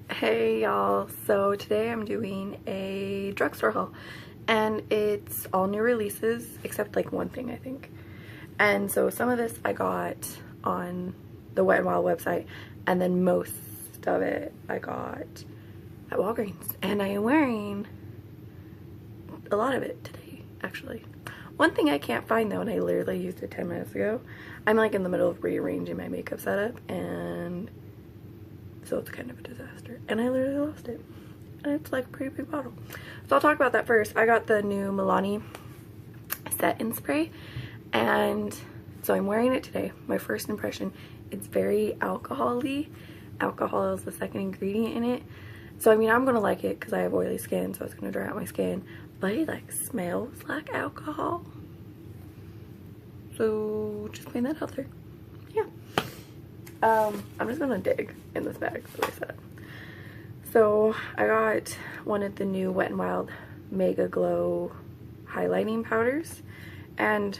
Hey y'all, so today I'm doing a drugstore haul and it's all new releases except like one thing I think. And so some of this I got on the Wet n Wild website and then most of it I got at Walgreens, and I am wearing a lot of it today actually. One thing I can't find though, and I literally used it 10 minutes ago, I'm like in the middle of rearranging my makeup setup and so it's kind of a disaster, and I literally lost it, and it's like a pretty big bottle. So I'll talk about that first. I got the new Milani Set in Spray, and so I'm wearing it today. My first impression, it's very alcohol-y. Alcohol is the second ingredient in it, so I mean I'm gonna like it because I have oily skin, so it's gonna dry out my skin, but it like smells like alcohol, so just putting that out there. Yeah. I'm just gonna dig in this bag that I said. So I got one of the new Wet n Wild Mega Glow highlighting powders, and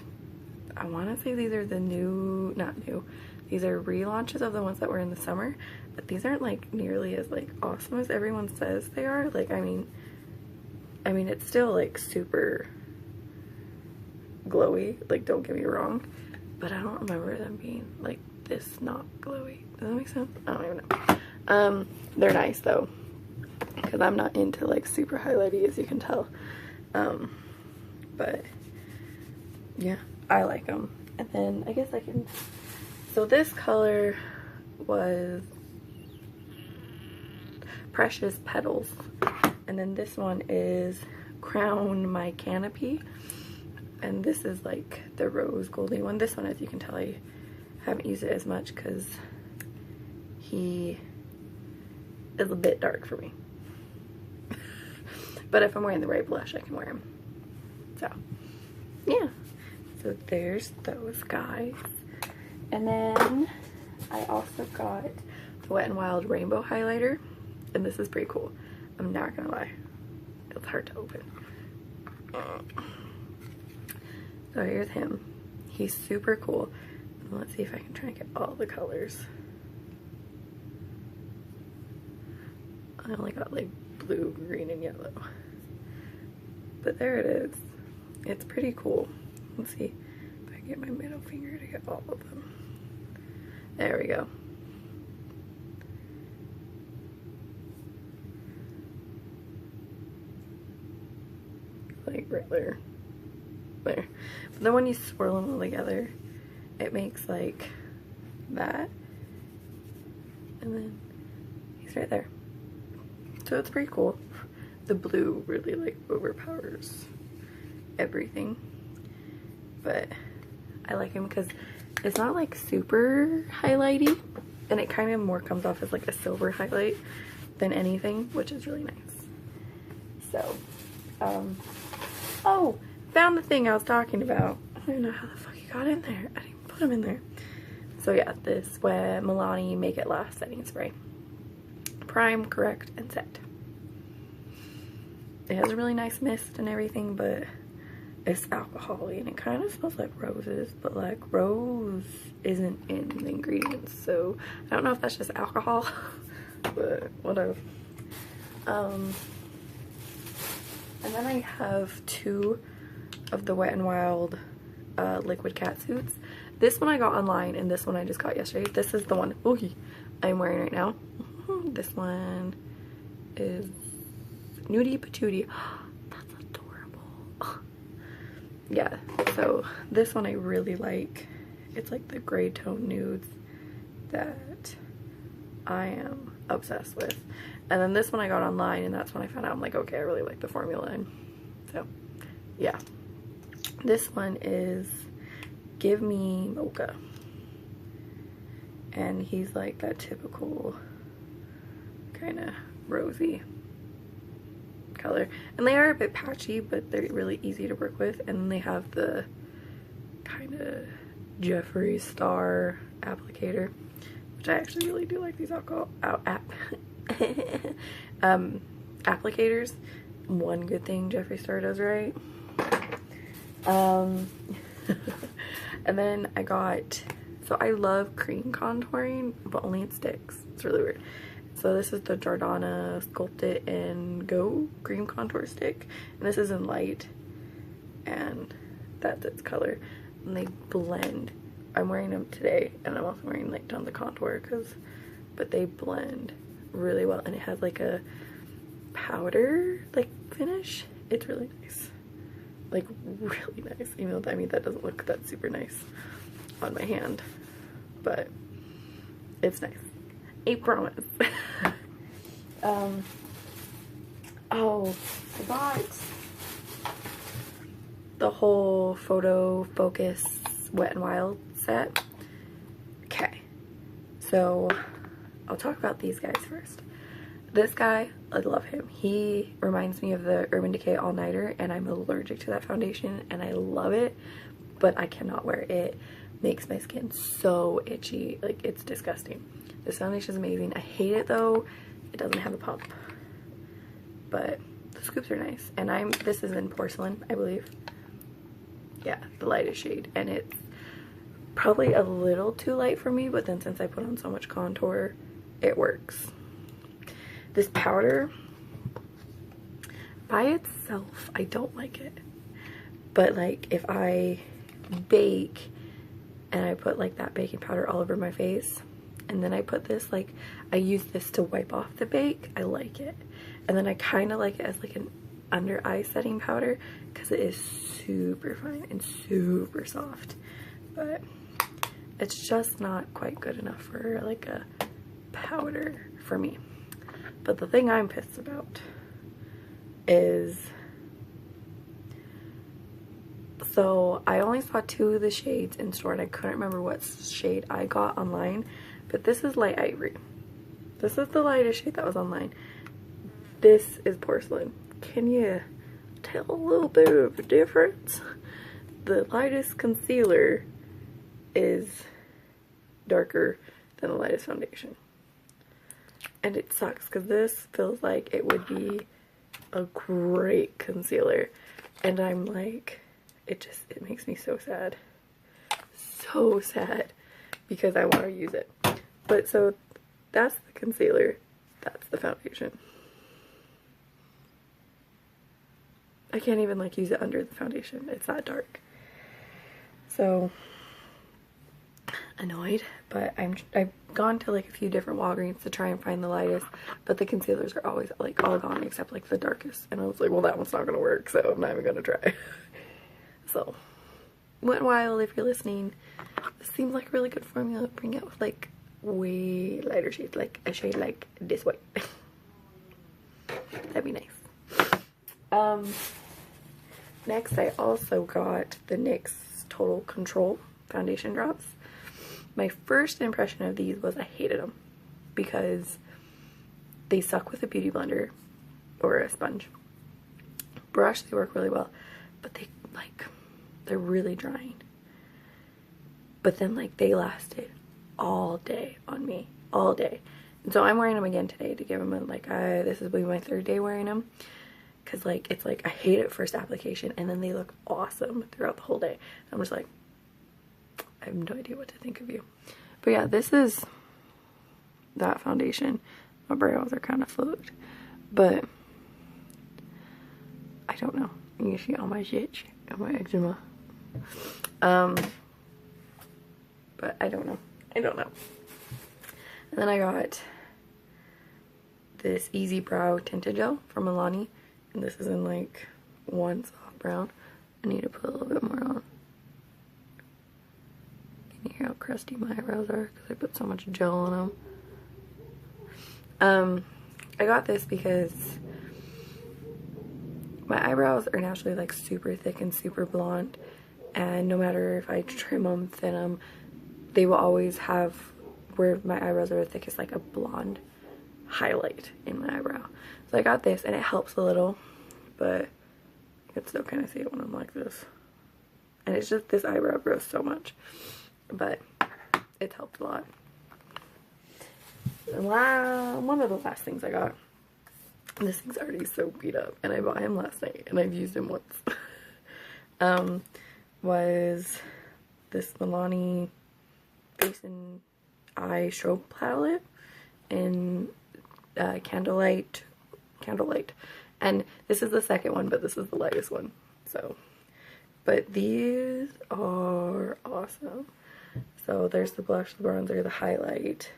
I want to say these are the new, not new, these are relaunches of the ones that were in the summer, but these aren't like nearly as like awesome as everyone says they are. Like I mean it's still like super glowy, like don't get me wrong, but I don't remember them being like this not glowy. Does that make sense? I don't even know. They're nice though, because I'm not into like super highlighty, as you can tell. But yeah, I like them. And then I guess I can, so this color was Precious Petals, and then this one is Crown My Canopy, and this is like the rose goldy one. This one, as you can tell, I haven't used it as much because he is a bit dark for me. But if I'm wearing the right blush, I can wear him. So yeah, so there's those guys. And then I also got the Wet n Wild Rainbow Highlighter, and this is pretty cool. I'm not gonna lie, it's hard to open. So here's him. He's super cool. Let's see if I can try and get all the colors. I only got like blue, green, and yellow. But there it is. It's pretty cool. Let's see if I can get my middle finger to get all of them. There we go. Like right there. There. But then when you swirl them all together, it makes like that, and then he's right there. So it's pretty cool. The blue really like overpowers everything, but I like him because it's not like super highlighty, and it kind of more comes off as like a silver highlight than anything, which is really nice. So oh, found the thing I was talking about. I don't know how the fuck he got in there. I didn't put him in there. So yeah, this Milani Make It Last Setting Spray. Prime, correct, and set. It has a really nice mist and everything, but it's alcohol-y, and it kind of smells like roses, but like rose isn't in the ingredients, so I don't know if that's just alcohol, but whatever. And then I have two of the Wet n Wild liquid cat suits. This one I got online, and this one I just got yesterday. This is the one I'm wearing right now. This one is Nudie Patootie. That's adorable. Yeah, so this one I really like. It's like the gray tone nudes that I am obsessed with. And then this one I got online, and that's when I found out I'm like, okay, I really like the formula. And so yeah, this one is Give Me Mocha, and he's like that typical kind of rosy color, and they are a bit patchy, but they're really easy to work with. And then they have the kind of Jeffree Star applicator, which I actually really do like these applicators. One good thing Jeffree Star does right. And then I got, so I love cream contouring, but only it sticks. It's really weird. So this is the Jordana Sculpt It and Go Cream Contour Stick. And this is in light. And that's its color. And they blend. I'm wearing them today. And I'm also wearing like tons of contour. But they blend really well. And it has like a powder like finish. It's really nice. Like really nice. Even though, I mean, that doesn't look that super nice on my hand. But it's nice. I promise. Oh, I got the whole Photo Focus Wet n Wild set. Okay, so I'll talk about these guys first. This guy, I love him. He reminds me of the Urban Decay All Nighter, and I'm allergic to that foundation, and I love it, but I cannot wear it. It makes my skin so itchy, like it's disgusting. This foundation is amazing. I hate it though. It doesn't have a pump, but the scoops are nice. And this is in porcelain, I believe. Yeah, the lightest shade, and it's probably a little too light for me, but then since I put on so much contour, it works. This powder, by itself, I don't like it. But like if I bake and I put like that baking powder all over my face, and then I put this, like I use this to wipe off the bake, I like it. And then I kind of like it as like an under eye setting powder because it is super fine and super soft. But it's just not quite good enough for like a powder for me. But the thing I'm pissed about is, so I only saw 2 of the shades in store and I couldn't remember what shade I got online, but this is light ivory. This is the lightest shade that was online. This is porcelain. Can you tell a little bit of a difference? The lightest concealer is darker than the lightest foundation. And it sucks because this feels like it would be a great concealer. And I'm like, it makes me so sad. So sad. Because I want to use it. But so that's the concealer. That's the foundation. I can't even like use it under the foundation. It's that dark. So annoyed, but I've gone to like a few different Walgreens to try and find the lightest, but the concealers are always like all gone except like the darkest. And I was like, well, that one's not gonna work, so I'm not even gonna try. So Wet n Wild, if you're listening, this seems like a really good formula. Bring it with like way lighter shades, like a shade like this white. That'd be nice. Next I also got the NYX Total Control foundation drops. My first impression of these was I hated them because they suck with a beauty blender or a sponge. Brush, they work really well, but they're really drying. But then like they lasted all day on me, all day. And so I'm wearing them again today to give them a, like, this is my 3rd day wearing them. Cause like, it's like, I hate it first application and then they look awesome throughout the whole day. I'm just like, I have no idea what to think of you. But yeah, this is that foundation. My brows are kind of fucked, but I don't know. You can see all my shit and my eczema. But I don't know. I don't know. And then I got this Easy Brow Tinted Gel from Milani. And this is in like one soft brown. I need to put a little bit more on. Can you hear how crusty my eyebrows are? Because I put so much gel on them. I got this because my eyebrows are naturally like super thick and super blonde. And no matter if I trim them, thin them, they will always have, where my eyebrows are the thickest, like a blonde highlight in my eyebrow. So I got this and it helps a little, but I can still kind of see it when I'm like this. And it's just, this eyebrow grows so much, but it's helped a lot. And one of the last things I got, this thing's already so beat up, and I bought him last night and I've used him once, was this Milani Face and Eye Strobe palette in Candlelight, and this is the second one, but this is the lightest one. So, but these are awesome. So there's the blush, the bronzer, the highlight.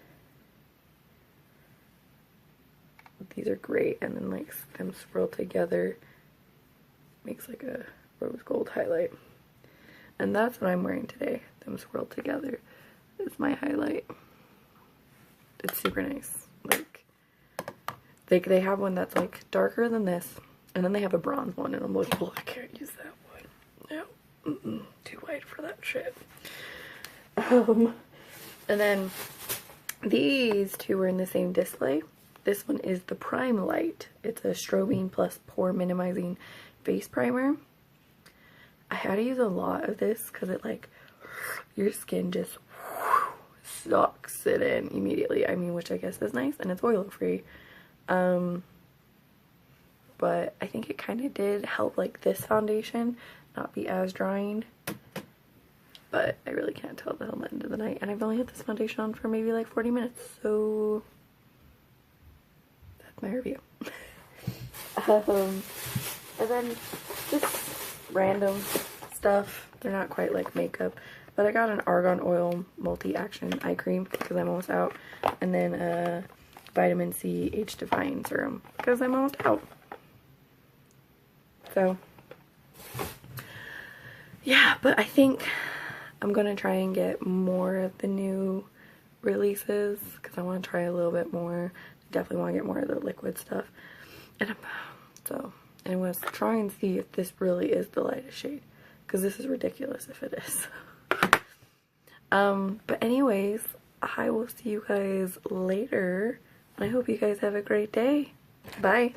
These are great, and then like them swirled together makes like a rose gold highlight. And that's what I'm wearing today. Them swirled together is my highlight. It's super nice. Like they have one that's like darker than this, and then they have a bronze one, and I'm like, well, I can't use that one. No, too white for that shit. And then these two were in the same display. This one is the Prime Light. It's a strobing plus pore minimizing face primer. I had to use a lot of this because it like, your skin just sucks it in immediately. I mean, which I guess is nice, and it's oil free. But I think it kind of did help like this foundation not be as drying. But I really can't tell till the end of the night, and I've only had this foundation on for maybe like 40 minutes, so that's my review. And then just random stuff. They're not quite like makeup, but I got an argan oil multi-action eye cream because I'm almost out, and then a vitamin C age defying serum because I'm almost out. So yeah, but I think I'm gonna try and get more of the new releases because I want to try a little bit more. Definitely want to get more of the liquid stuff, and I was trying to see if this really is the lightest shade, because this is ridiculous if it is. But anyways, I will see you guys later, and I hope you guys have a great day. Bye.